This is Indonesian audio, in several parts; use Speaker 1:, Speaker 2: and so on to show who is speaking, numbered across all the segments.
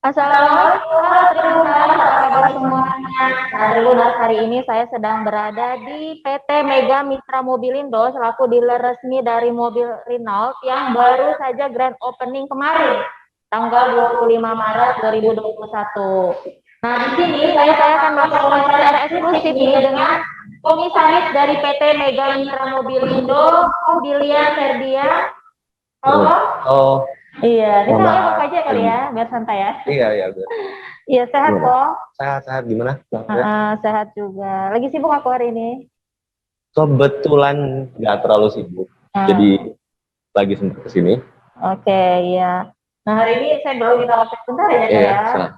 Speaker 1: Assalamualaikum, halo Tribuners, apa kabar semuanya? Nah, Tribuners, hari ini saya sedang berada di PT Mega Mitra Mobilindo selaku dealer resmi dari mobil Renault yang baru saja grand opening kemarin, tanggal 25 Maret 2021. Nah, di sini saya akan melakukan wawancara eksklusif nih dengan komisaris dari PT Mega Mitra Mobilindo, Dilia Ferdia. Halo?
Speaker 2: Oh,
Speaker 1: Iya, ini
Speaker 2: mohon
Speaker 1: saya
Speaker 2: maaf.
Speaker 1: buka aja kali ya, biar santai ya.
Speaker 2: Iya, iya, biar.
Speaker 1: Iya, sehat
Speaker 2: Gimana?
Speaker 1: kok.
Speaker 2: Sehat-sehat gimana? Kabarnya?
Speaker 1: Sehat juga. Lagi sibuk aku hari ini.
Speaker 2: Kebetulan nggak terlalu sibuk,
Speaker 1: Nah,
Speaker 2: jadi lagi sempat kesini.
Speaker 1: oke, iya. Nah, hari ini saya belum minta waktu sebentar ya, Kak
Speaker 2: Iya,
Speaker 1: ya.
Speaker 2: silakan.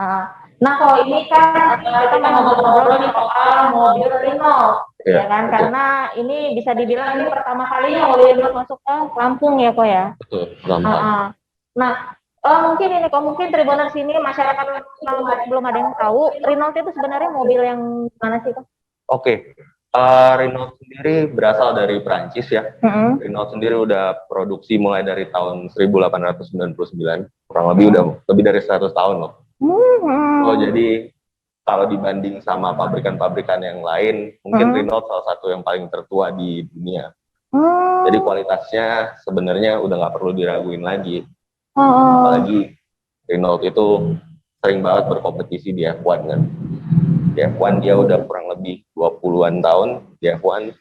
Speaker 1: Ah, Nah, kalau ini kan kita mau ngobrol-ngobrol nih soal mobil Renault,
Speaker 2: Iya,
Speaker 1: ya kan?
Speaker 2: betul.
Speaker 1: Karena ini bisa dibilang ini pertama kalinya mobil Renault masuk ke Lampung ya, kok ya.
Speaker 2: Betul, gampang.
Speaker 1: Nah, mungkin ini kok mungkin Tribuners sini masyarakat belum ada yang tahu Renault itu sebenarnya mobil yang mana sih, kok?
Speaker 2: Oke, Renault sendiri berasal dari Prancis ya. Renault sendiri udah produksi mulai dari tahun 1899, kurang lebih udah lebih dari 100 tahun loh. Oh, jadi kalau dibanding sama pabrikan-pabrikan yang lain, mungkin Renault salah satu yang paling tertua di dunia. Jadi kualitasnya sebenarnya udah nggak perlu diraguin lagi. Apalagi Renault itu sering banget berkompetisi di F1 kan. Di F1 dia udah kurang lebih 20-an tahun di F1,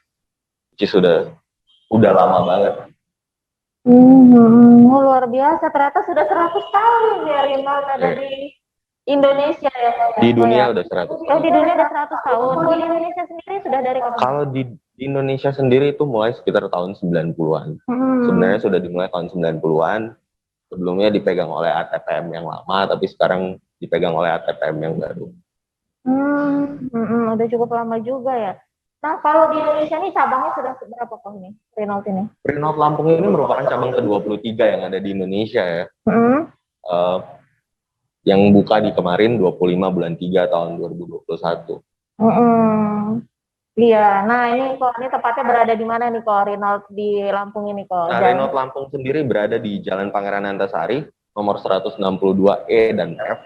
Speaker 2: which is udah lama banget.
Speaker 1: Luar biasa, ternyata sudah 100 tahun ya Renault ada di Indonesia ya, Pak.
Speaker 2: Di dunia udah 100
Speaker 1: Oh,
Speaker 2: tahun.
Speaker 1: di dunia udah 100 tahun. Di Indonesia sendiri sudah dari kapan?
Speaker 2: Kalau di Indonesia sendiri itu mulai sekitar tahun 90-an. Sebenarnya sudah dimulai tahun 90-an. Sebelumnya dipegang oleh ATPM yang lama, tapi sekarang dipegang oleh ATPM yang baru.
Speaker 1: Udah cukup lama juga ya. Nah, kalau di Indonesia nih cabangnya sudah berapa kok ini, Renault ini?
Speaker 2: Renault Lampung ini merupakan cabang ke-23 yang ada di Indonesia ya. Yang buka di kemarin 25 bulan 3 tahun 2021.
Speaker 1: Iya, nah ini kok ini tepatnya berada di mana nih kok Renault di Lampung ini kok?
Speaker 2: Nah, Renault Lampung sendiri berada di Jalan Pangeran Antasari, nomor 162E dan F.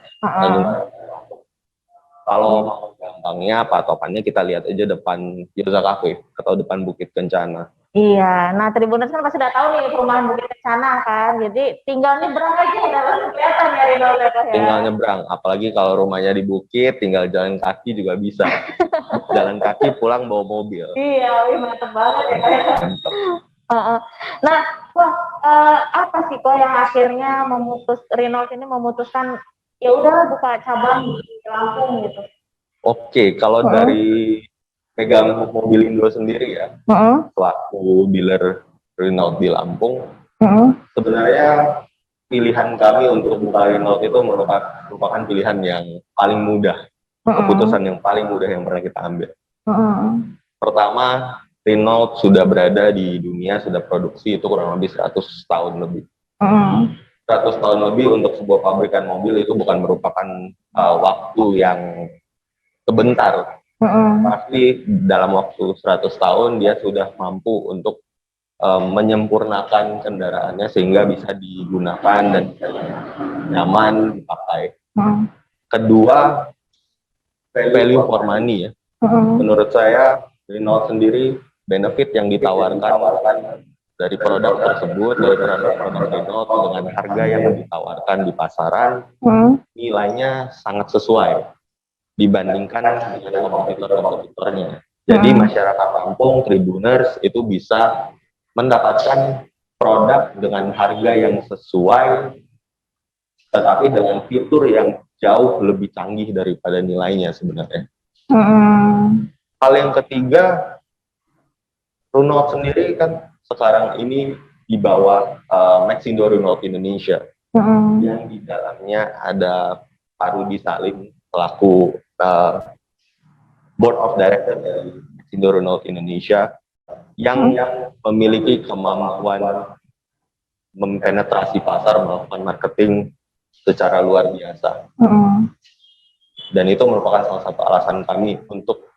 Speaker 2: Kalau mau gampangnya patokannya kita lihat aja depan Yoza Cafe atau depan Bukit Kencana.
Speaker 1: Iya, nah Tribuners kan pasti udah tahu nih perumahan Bukit Kencana kan, jadi tinggal nyebrang aja udah langsung kelihatan ya Renault ya.
Speaker 2: Tinggal nyebrang, apalagi kalau rumahnya di Bukit, tinggal jalan kaki juga bisa. Jalan kaki pulang bawa mobil.
Speaker 1: Iya, mantep banget ya. Nah, apa sih kok yang akhirnya Renault ini memutuskan ya udah buka cabang di Lampung gitu?
Speaker 2: Oke, kalau dari pegang Mobilindo sendiri ya, selaku dealer Renault di Lampung, sebenarnya pilihan kami untuk buka Renault itu merupakan pilihan yang paling mudah, keputusan yang paling mudah yang pernah kita ambil. Pertama, Renault sudah berada di dunia, sudah produksi itu kurang lebih 100 tahun lebih. 100 tahun lebih untuk sebuah pabrikan mobil itu bukan merupakan waktu yang sebentar. Pasti dalam waktu 100 tahun dia sudah mampu untuk menyempurnakan kendaraannya sehingga bisa digunakan dan nyaman dipakai. Kedua, value for money ya. Menurut saya Renault sendiri benefit yang ditawarkan dari produk tersebut, dari produk Renault dengan harga yang ditawarkan di pasaran, nilainya sangat sesuai dibandingkan dengan kompetitor-kompetitornya. Jadi masyarakat Lampung, Tribuners itu bisa mendapatkan produk dengan harga yang sesuai, tetapi dengan fitur yang jauh lebih canggih daripada nilainya sebenarnya. Hal yang ketiga, Renault sendiri kan sekarang ini di bawah Maxindo Renault Indonesia, yang di dalamnya ada Pak Rudi Salim selaku Board of Director dari Maxindo Renault Indonesia, yang memiliki kemampuan mempenetrasi pasar, melakukan marketing secara luar biasa. Dan itu merupakan salah satu alasan kami untuk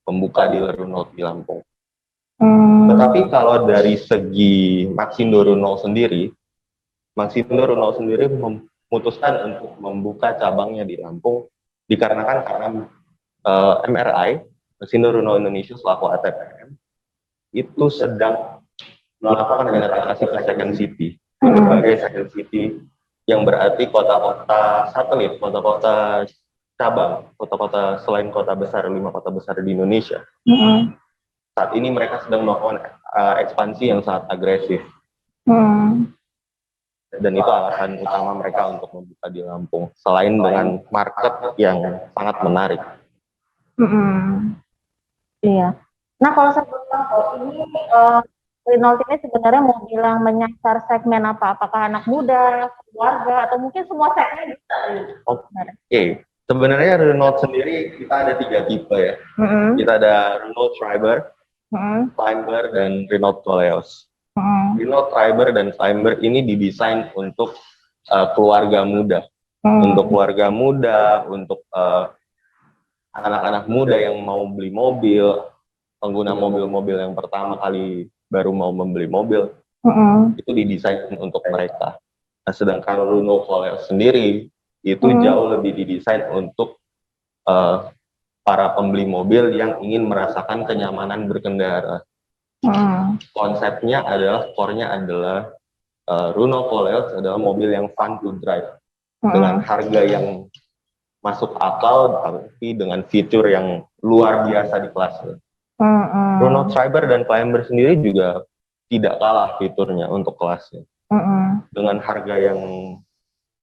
Speaker 2: membuka dealer Renault di Lampung. Tetapi kalau dari segi Maxindo Renault sendiri memutuskan untuk membuka cabangnya di Lampung karena MRI, Masindo Renault Indonesia selaku ATPM, itu sedang melakukan penetrasi ke second city, berbagai second city, yang berarti kota-kota satelit, kota-kota cabang, kota-kota selain kota besar, 5 kota besar di Indonesia. Saat ini mereka sedang melakukan ekspansi yang sangat agresif. Dan itu alasan utama mereka untuk membuka di Lampung, selain dengan market yang sangat menarik.
Speaker 1: Iya. Nah, kalau saya bilang, ini Renault ini sebenarnya mau bilang menyasar segmen apa? Apakah anak muda, keluarga, atau mungkin semua segmen bisa?
Speaker 2: Oke. Sebenarnya Renault sendiri kita ada 3 tipe ya. Kita ada Renault Triber, Climber, dan Renault Koleos. Renault Triber dan Climber ini didesain untuk keluarga muda. Untuk keluarga muda, untuk anak-anak muda yang mau beli mobil, pengguna mobil-mobil yang pertama kali baru mau membeli mobil, itu didesain untuk mereka. Nah, sedangkan Renault Koleos sendiri itu jauh lebih didesain untuk para pembeli mobil yang ingin merasakan kenyamanan berkendara. Konsepnya adalah, core-nya adalah Renault Koleos adalah mobil yang fun to drive, dengan harga yang masuk akal, tapi dengan fitur yang luar biasa di kelasnya. Renault Triber dan Climber sendiri juga tidak kalah fiturnya untuk kelasnya. Dengan harga yang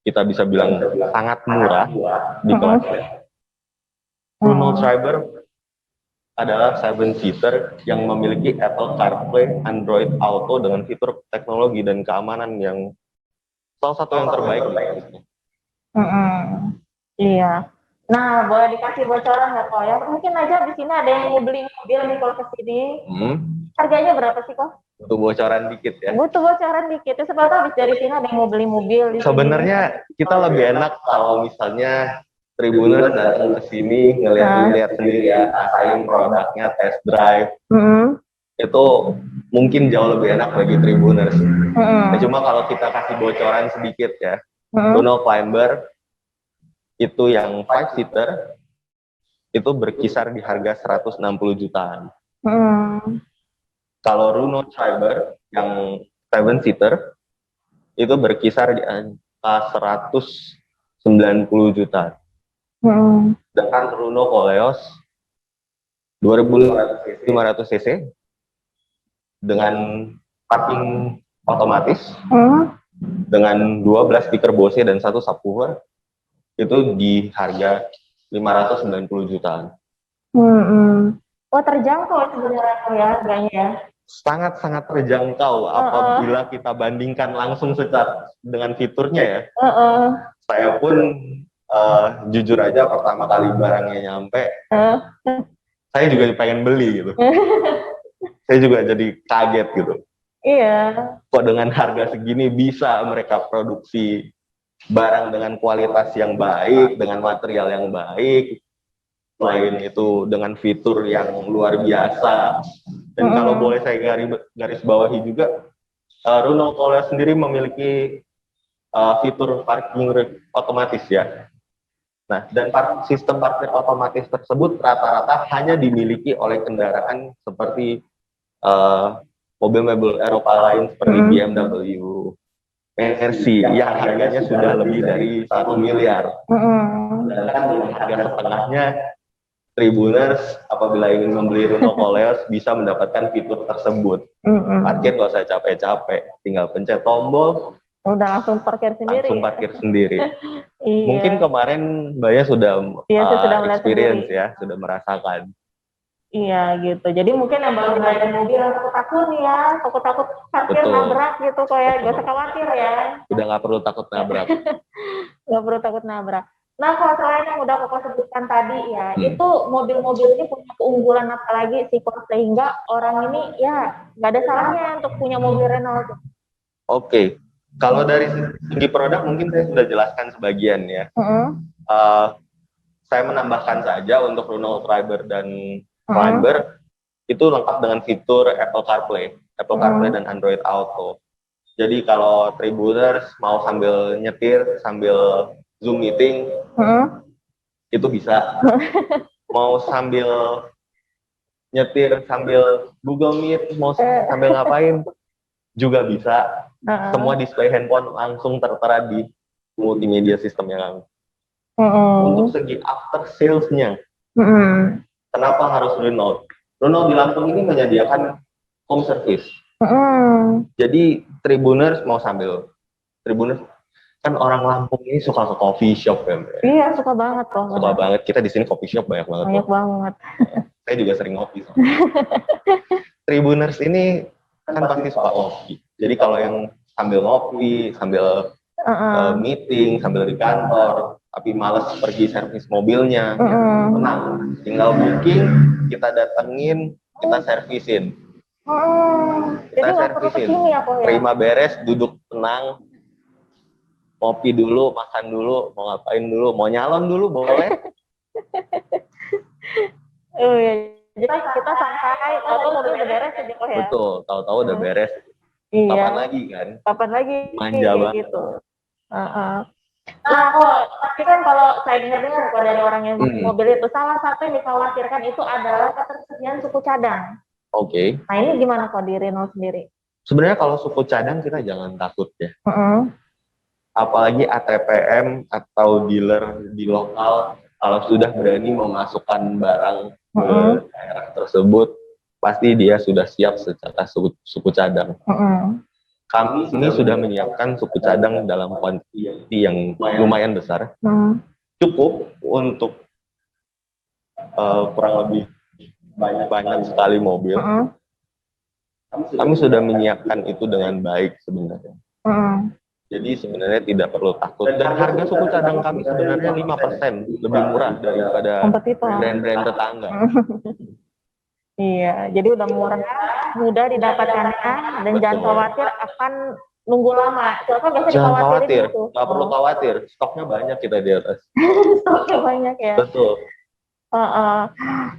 Speaker 2: kita bisa bilang sangat murah di kelasnya. Renault Triber adalah 7-seater yang memiliki Apple CarPlay, Android Auto dengan fitur teknologi dan keamanan yang salah satu yang terbaik.
Speaker 1: Iya. Nah, boleh dikasih bocoran nggak kok? Ya mungkin aja di sini ada yang mau beli mobil nih kalau ke sini. Harganya berapa sih kok?
Speaker 2: Butuh bocoran dikit ya.
Speaker 1: Butuh bocoran dikit. Siapa tahu habis dari sini ada yang mau beli mobil.
Speaker 2: Sebenarnya kita lebih enak kalau misalnya Tribuners datang ke sini ngeliat sendiri ya, rasain produknya, test drive. Itu mungkin jauh lebih enak bagi Tribuners. Nah, cuma kalau kita kasih bocoran sedikit ya, Renault Climber itu yang 5-seater itu berkisar di harga 160 jutaan. Kalau Renault Triber yang 7-seater itu berkisar di angka 190 juta. Sedangkan Renault Koleos 2500 cc dengan parking otomatis, dengan 12 speaker Bose dan 1 subwoofer, itu di harga 590 jutaan.
Speaker 1: Oh, terjangkau sebenarnya ya harganya ya.
Speaker 2: Sangat-sangat terjangkau apabila kita bandingkan langsung secara dengan fiturnya ya. Saya pun jujur aja pertama kali barangnya nyampe, saya juga pengen beli gitu. Saya juga jadi kaget gitu.
Speaker 1: Iya.
Speaker 2: Kok dengan harga segini bisa mereka produksi barang dengan kualitas yang baik, dengan material yang baik, selain itu dengan fitur yang luar biasa. Dan kalau boleh saya garis bawahi juga, Renault Koleos sendiri memiliki fitur parking otomatis ya. Nah, dan sistem parkir otomatis tersebut rata-rata hanya dimiliki oleh kendaraan seperti mobil-mobil Eropa lain seperti BMW, Mercy yang harganya sudah lebih dari 1 miliar. Sedangkan dengan harga setengahnya, Tribuners apabila ingin membeli Renault Koleos bisa mendapatkan fitur tersebut. Parkir nggak usah capek-capek, tinggal pencet tombol,
Speaker 1: udah langsung parkir sendiri.
Speaker 2: Iya. Mungkin kemarin Mbaknya sudah experience ya, sudah merasakan.
Speaker 1: Iya gitu. Jadi mungkin yang baru belajar mobil takut nih ya, takut parkir nabrak gitu, kayak gak usah khawatir ya.
Speaker 2: Udah nggak perlu takut nabrak.
Speaker 1: Nggak perlu takut nabrak. Nah, kalau selain yang udah Koko sebutkan tadi ya, itu mobil-mobil ini punya keunggulan apa lagi sih kok sehingga orang ini ya nggak ada salahnya untuk punya mobil Renault.
Speaker 2: Oke. Kalau dari segi produk mungkin saya sudah jelaskan sebagian ya. Saya menambahkan saja untuk Renault Triber dan Climber itu lengkap dengan fitur Apple CarPlay dan Android Auto. Jadi kalau Tribuners mau sambil nyetir, sambil Zoom meeting, itu bisa. Mau sambil nyetir, sambil Google Meet, mau sambil ngapain, juga bisa. Semua display handphone langsung tertera di multimedia sistemnya kami. Untuk segi after sales-nya, kenapa harus Renault? Renault di Lampung ini menyediakan home service. Jadi Tribuners mau sambil Tribuners kan orang Lampung ini suka ke coffee shop kan?
Speaker 1: Iya, suka banget kok.
Speaker 2: Suka banget. Kita di sini coffee shop banyak banget.
Speaker 1: Banyak banget.
Speaker 2: Saya juga sering ngopi. Tribuners ini kan pasti suka ngopi. Jadi kalau yang sambil ngopi, sambil meeting, sambil di kantor, tapi males pergi servis mobilnya, tenang. Tinggal booking, kita datengin, kita servisin. Kita servisin. Terima beres, duduk tenang, ngopi dulu, makan dulu, mau ngapain dulu, mau nyalon dulu, boleh.
Speaker 1: Oh iya, jadi kita santai, tahu mobil udah beres aja kok ya.
Speaker 2: Betul, tahu-tahu udah beres.
Speaker 1: Iya.
Speaker 2: Kapan lagi kan?
Speaker 1: Kapan lagi?
Speaker 2: Manja banget.
Speaker 1: Gitu. Nah, kok tapi kan kalau saya dengar dari orang yang mobil itu, salah satu yang dikhawatirkan itu adalah ketersediaan suku cadang.
Speaker 2: Oke.
Speaker 1: Nah ini gimana kok di Renault sendiri?
Speaker 2: Sebenarnya kalau suku cadang kita jangan takut ya. Apalagi ATPM atau dealer di lokal, kalau sudah berani memasukkan barang ke daerah tersebut, pasti dia sudah siap secara suku cadang. Kami ini sudah menyiapkan suku cadang dalam kuantiti yang lumayan besar, cukup untuk kurang lebih banyak sekali mobil. Kami sudah menyiapkan itu dengan baik sebenarnya. Jadi sebenarnya tidak perlu takut. Dan harga suku cadang kami sebenarnya 5% lebih murah daripada brand-brand tetangga.
Speaker 1: Iya, jadi udah murah, mudah didapatkannya, dan jangan khawatir akan nunggu lama.
Speaker 2: Jangan khawatir, nggak perlu khawatir. Stoknya banyak kita di atas.
Speaker 1: Stoknya banyak ya.
Speaker 2: Betul.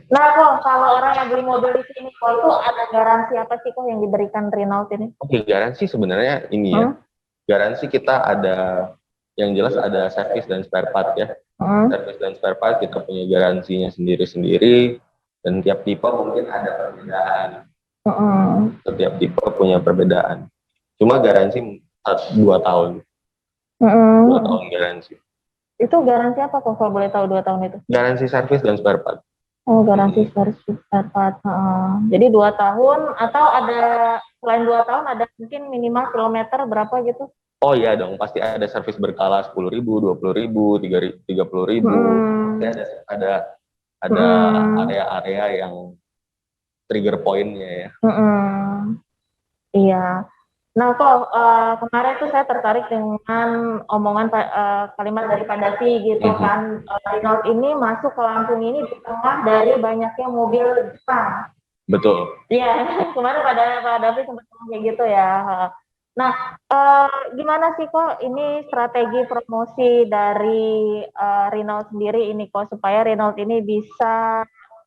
Speaker 1: Nah kok kalau orang yang beli mobil di sini, kok itu ada garansi apa sih kok yang diberikan Renault ini?
Speaker 2: Oke, garansi sebenarnya ini ya. Garansi kita ada, yang jelas ada service dan spare part ya. Service dan spare part kita punya garansinya sendiri-sendiri, dan tiap tipe mungkin ada perbedaan. Setiap tipe punya perbedaan. Cuma garansi 2 tahun. 2 tahun garansi.
Speaker 1: Itu garansi apa kok kalau boleh tahu 2 tahun itu?
Speaker 2: Garansi service dan spare part.
Speaker 1: Oh, garansi service spare part. Jadi 2 tahun, atau ada selain 2 tahun ada mungkin minimal kilometer berapa gitu?
Speaker 2: Oh iya dong, pasti ada servis berkala 10.000, 20.000, 30.000. Ada area-area yang trigger point-nya ya. Iya.
Speaker 1: Nah kok kemarin tuh saya tertarik dengan omongan kalimat dari Pak Davi gitu kan. Renault ini masuk ke Lampung ini di tengah dari banyaknya mobil Jepang.
Speaker 2: Betul.
Speaker 1: Iya, kemarin Pak Davi sempat ngomong kayak gitu ya. Nah, gimana sih kok ini strategi promosi dari Renault sendiri ini kok supaya Renault ini bisa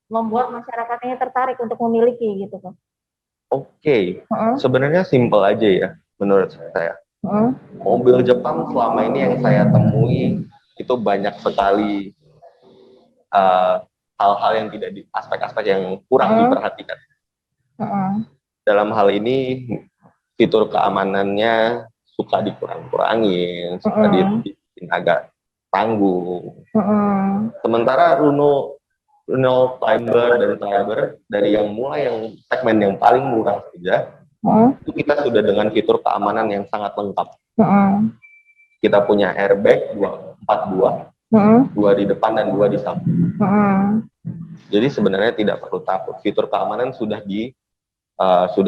Speaker 1: membuat masyarakat ini tertarik untuk memiliki gitu kok?
Speaker 2: Oke, sebenarnya simple aja ya menurut saya. Mobil Jepang selama ini yang saya temui itu banyak sekali hal-hal yang tidak di aspek-aspek yang kurang diperhatikan. Dalam hal ini fitur keamanannya suka dikurang-kurangin, suka dibikin agak tanggung. Sementara Renault Climber dan Climber dari yang segmen yang paling murah saja, itu kita sudah dengan fitur keamanan yang sangat lengkap. Kita punya airbag 4 buah, 2 di depan dan 2 di samping. Jadi sebenarnya tidak perlu takut. Fitur keamanan sudah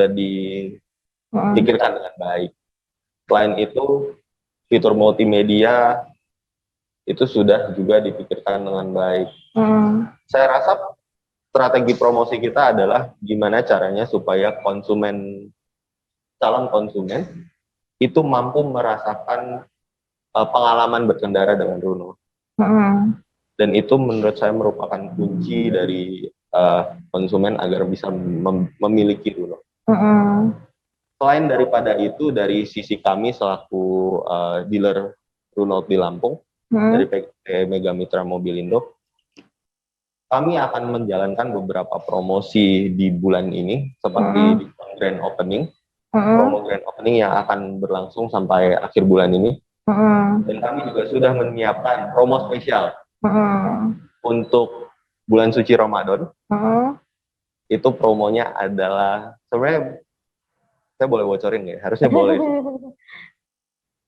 Speaker 2: dipikirkan dengan baik. Selain itu, fitur multimedia itu sudah juga dipikirkan dengan baik. Saya rasa strategi promosi kita adalah gimana caranya supaya calon konsumen itu mampu merasakan pengalaman berkendara dengan Renault. Dan itu menurut saya merupakan kunci dari konsumen agar bisa memiliki Renault. selain daripada itu, dari sisi kami selaku dealer Renault di Lampung, dari PT Mega Mitra Mobilindo, kami akan menjalankan beberapa promosi di bulan ini, seperti diskon grand opening, promo grand opening yang akan berlangsung sampai akhir bulan ini. Dan kami juga sudah menyiapkan promo spesial untuk bulan suci Ramadan. Itu promonya adalah, sebenarnya saya boleh bocorin nggak? Harusnya boleh.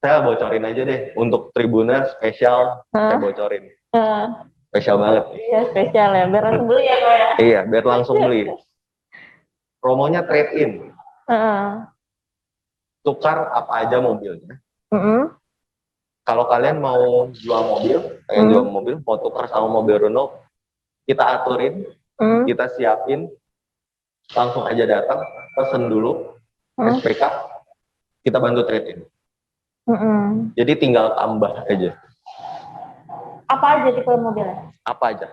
Speaker 2: Saya bocorin aja deh, untuk Tribuners spesial, saya bocorin. Spesial banget.
Speaker 1: Iya, spesial ya, biar langsung beli ya kok ya.
Speaker 2: Iya, biar langsung beli. Promonya trade in. Tukar apa aja mobilnya. Kalau kalian mau jual mobil, jual mobil, mau tukar sama mobil Renault, kita aturin, kita siapin, langsung aja datang, pesen dulu, SPK, kita bantu trade in. Jadi tinggal tambah aja.
Speaker 1: Apa aja tipe mobilnya?
Speaker 2: Apa aja?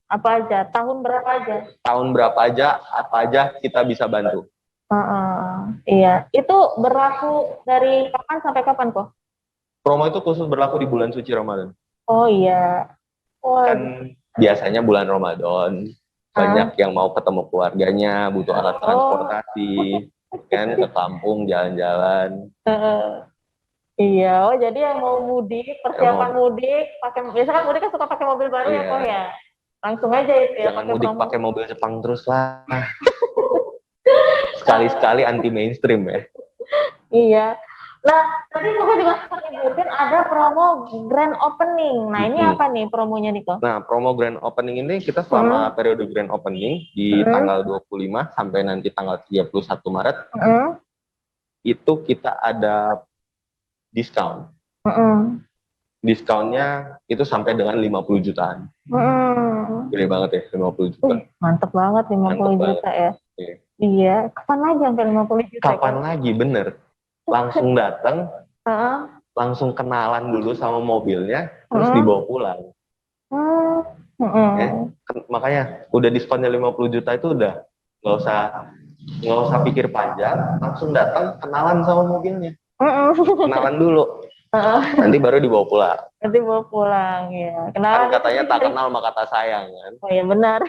Speaker 1: Apa aja? Tahun berapa aja?
Speaker 2: Tahun berapa aja, apa aja kita bisa bantu.
Speaker 1: Iya, itu berlaku dari kapan sampai kapan kok?
Speaker 2: Promo itu khusus berlaku di bulan suci Ramadan.
Speaker 1: Oh iya.
Speaker 2: Kan biasanya bulan Ramadan, banyak yang mau ketemu keluarganya, butuh alat transportasi, kan ke kampung, jalan-jalan.
Speaker 1: Iya, jadi yang mau mudik, persiapan mudik, biasanya mudik kan suka pakai mobil baru ya kok ya. Langsung aja itu ya.
Speaker 2: Jangan mudik pakai mobil Jepang terus lah. Sekali-sekali anti mainstream ya.
Speaker 1: Iya. Nah, tadi aku juga sempat nyebutin ada promo grand opening. Nah, ini apa nih promonya nih kok?
Speaker 2: Nah, promo grand opening ini kita selama periode grand opening di tanggal 25 sampai nanti tanggal 31 Maret. Itu kita ada diskon. Diskonnya itu sampai dengan 50 jutaan. Gede banget ya, 50 juta.
Speaker 1: Mantep banget 50 juta ya. Iya, kapan lagi sampai 50 juta?
Speaker 2: Kapan lagi, bener. Langsung datang, langsung kenalan dulu sama mobilnya, terus dibawa pulang. Makanya udah diskonnya 50 juta itu udah nggak usah pikir panjang, langsung datang kenalan sama mobilnya. Kenalan dulu, nanti baru dibawa pulang.
Speaker 1: Nanti bawa pulang ya.
Speaker 2: Kenalan kan katanya tak kenal maka tak sayang kan.
Speaker 1: Oh iya benar.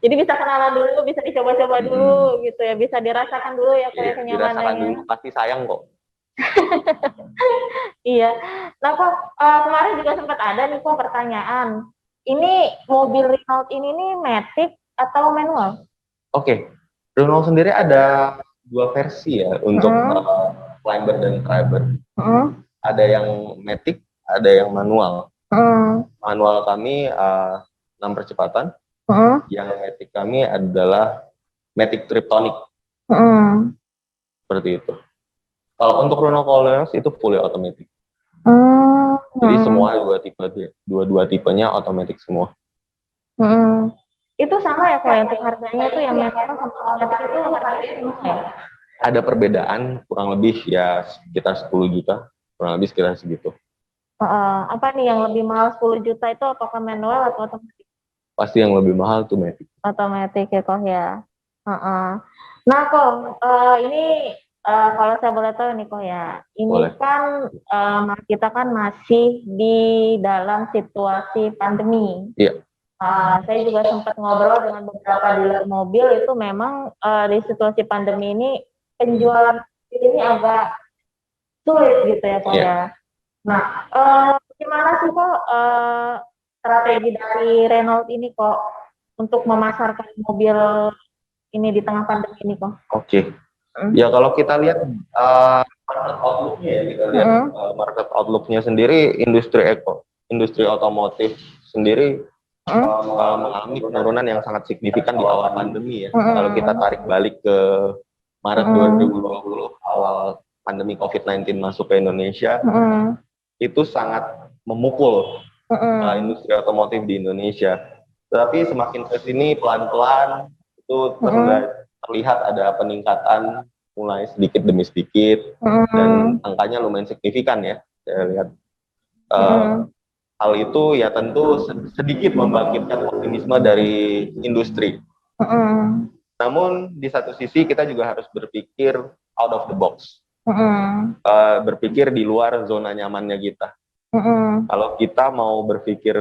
Speaker 1: Jadi bisa kenalan dulu, bisa dicoba-coba dulu gitu ya, bisa dirasakan dulu ya kayak kenyamanannya.
Speaker 2: Dirasakan dulu, pasti sayang kok.
Speaker 1: Iya. Nah kok kemarin juga sempat ada nih kok pertanyaan. Ini mobil Renault ini nih matic atau manual?
Speaker 2: Oke. Renault sendiri ada dua versi ya untuk climber dan driver. Ada yang matic, ada yang manual. Manual kami 6 percepatan. Yang matic kami adalah matic triptonic. Seperti itu. Kalau untuk Renault Koleos itu fully automatic. Jadi semua dua tipenya automatic semua.
Speaker 1: Itu sama ya kayak untuk harganya tuh yang manual sama automatic itu harganya sama ya?
Speaker 2: Ada perbedaan kurang lebih ya sekitar 10 juta, kurang lebih sekitar segitu.
Speaker 1: Apa nih yang lebih mahal 10 juta itu apakah manual atau automatic?
Speaker 2: Pasti yang lebih mahal tuh matic.
Speaker 1: Automatic ya kok ya. Nah kok ini kalau saya boleh tahu nih kok ya, ini boleh. Kan kita kan masih di dalam situasi pandemi.
Speaker 2: Iya.
Speaker 1: Saya juga sempat ngobrol dengan beberapa dealer mobil itu memang di situasi pandemi ini penjualan ini agak sulit gitu ya kok ya. Nah, gimana sih kok strategi dari Renault ini kok untuk memasarkan mobil ini di tengah pandemi ini kok? Oke.
Speaker 2: Ya kalau kita lihat market outlook-nya ya, kita lihat market outlook-nya sendiri, industri otomotif sendiri mengalami penurunan yang sangat signifikan di awal pandemi ya. Kalau kita tarik balik ke Maret 2020, awal pandemi COVID-19 masuk ke Indonesia, itu sangat memukul industri otomotif di Indonesia. Tetapi semakin kesini pelan-pelan itu terlihat ada peningkatan mulai sedikit demi sedikit dan angkanya lumayan signifikan ya. Saya lihat hal itu ya tentu sedikit membangkitkan optimisme dari industri. Namun di satu sisi kita juga harus berpikir out of the box. Berpikir di luar zona nyamannya kita. Kalau kita mau berpikir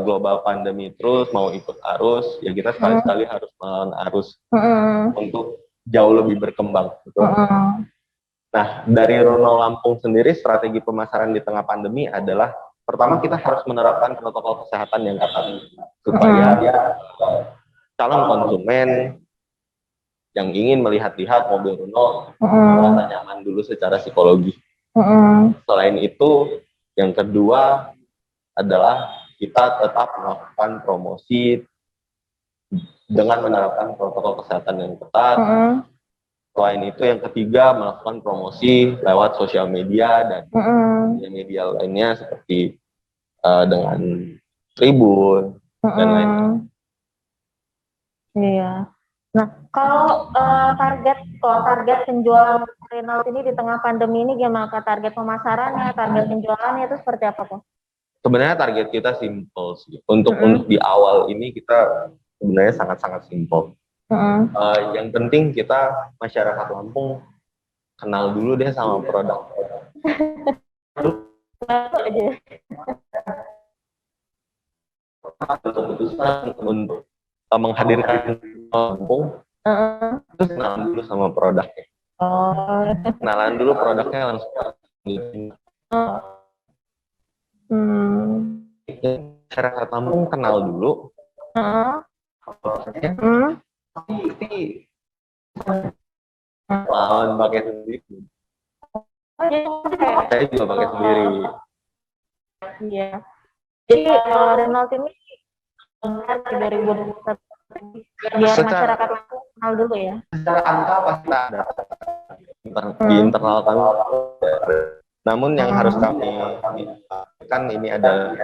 Speaker 2: global pandemi terus, mau ikut arus, ya kita sekali-sekali harus melawan arus untuk jauh lebih berkembang. Betul? Nah, dari Runo Lampung sendiri, strategi pemasaran di tengah pandemi adalah pertama kita harus menerapkan protokol kesehatan yang ketat supaya calon konsumen yang ingin melihat-lihat mobil Runo merasa nyaman dulu secara psikologi. Selain itu, yang kedua adalah kita tetap melakukan promosi dengan menerapkan protokol kesehatan yang ketat. Selain itu, yang ketiga melakukan promosi lewat sosial media dan media lainnya seperti dengan Tribun dan lain-lain.
Speaker 1: Iya. Nah, kalau target penjualan Renault ini di tengah pandemi ini gimana Kak? Target pemasarannya, target penjualannya itu seperti apa Kak?
Speaker 2: Sebenarnya target kita simple sih. Untuk di awal ini kita sebenarnya sangat-sangat simple. Yang penting kita masyarakat Lampung kenal dulu deh sama produk. Keputusan untuk menghadirkan Lampung, terus kenalan dulu sama produknya. Kenalan dulu produknya langsung. Masyarakat Lampung kenal dulu. Pasti lawan pakai sendiri. Saya juga pakai sendiri.
Speaker 1: Iya. Jadi Renault ini di 2021 biar masyarakat Lampung kenal dulu ya.
Speaker 2: Secara angka pasti ada di internal kami. Namun yang harus kami kan ini ada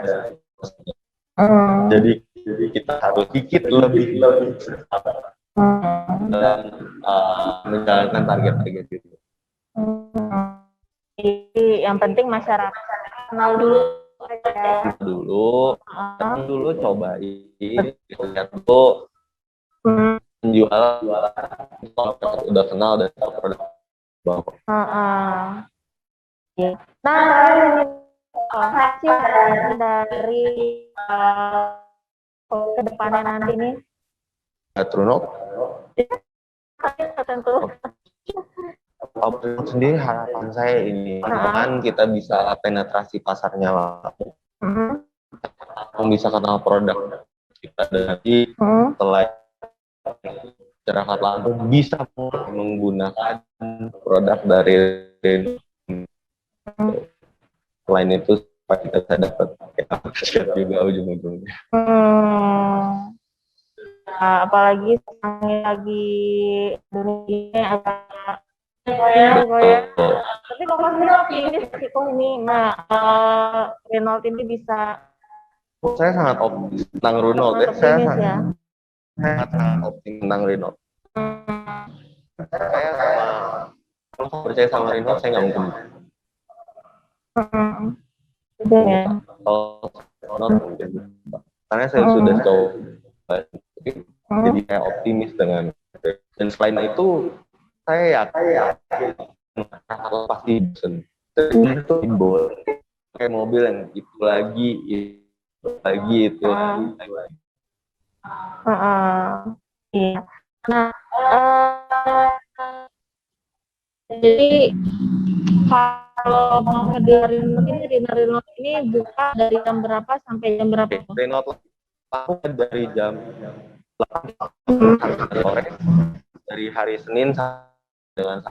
Speaker 2: jadi kita harus sedikit lebih dan menjalankan target-target itu.
Speaker 1: Jadi yang penting masyarakat kenal dulu aja.
Speaker 2: Kenal dulu, cobain, lihat dulu, menjual, udah kenal dan produk bawa.
Speaker 1: Nah, hasil dari kedepannya nanti nih.
Speaker 2: Runo.
Speaker 1: Tentu.
Speaker 2: Sendiri harapan saya ini, kan kita bisa penetrasi pasarnya Lampung, bisa kenal produk kita dari setelah masyarakat Lampung bisa menggunakan produk dari selain itu kita bisa dapat juga ujung-ujungnya.
Speaker 1: Apalagi lagi dunia agak ya. Tapi kalau sendiri optimis sih kok ini, Renault ini bisa.
Speaker 2: Saya sangat optimis tentang Renault. Saya sangat optimis tentang Renault. Saya kalau percaya sama Renault, saya nggak mungkin. Karena saya sudah coba, jadi saya optimis dengan. Dan selain itu, saya yakin pasti bosan. Itu dibawa kayak mobil yang itu lagi itu lagi.
Speaker 1: Iya. Nah, jadi kalau mau dari Renault ini buka dari jam berapa sampai jam berapa?
Speaker 2: Renault Lampung dari jam 8 sore dari hari Senin dengan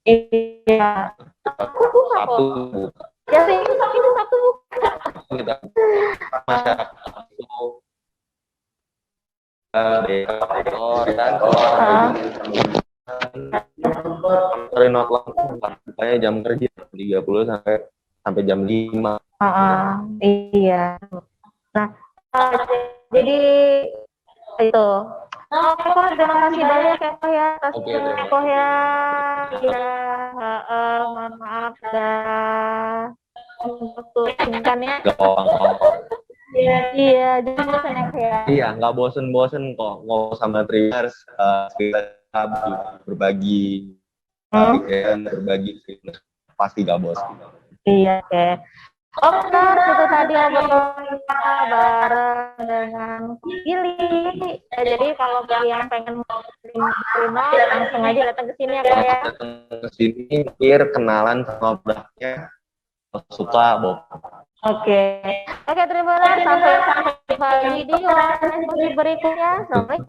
Speaker 1: iya.
Speaker 2: Sabtu buka.
Speaker 1: Ya sih, itu Sabtu buka.
Speaker 2: Kita masyarakat dan Renault Lampung bukanya jam kerja 30 sampai jam 5.
Speaker 1: Iya. Nah, jadi itu. Kok terima kasih banyak ya atas kok ya. Mohon maaf untuk singkatnya. Iya, jadi bosan ya.
Speaker 2: Iya, nggak bosen kok ngobrol sama Tribers. berbagi pikiran, berbagi pasti gak bosan.
Speaker 1: Iya, oke. Oke, itu tadi obrolan kita bareng dengan Billy. Jadi kalau bagi yang pengen mau Rino, langsung aja datang ke sini ya, Kak ya.
Speaker 2: Datang ke sini, kenalan sama produknya, suka Bob.
Speaker 1: Oke, terima kasih. Sampai jumpa di video berikutnya. Assalamualaikum.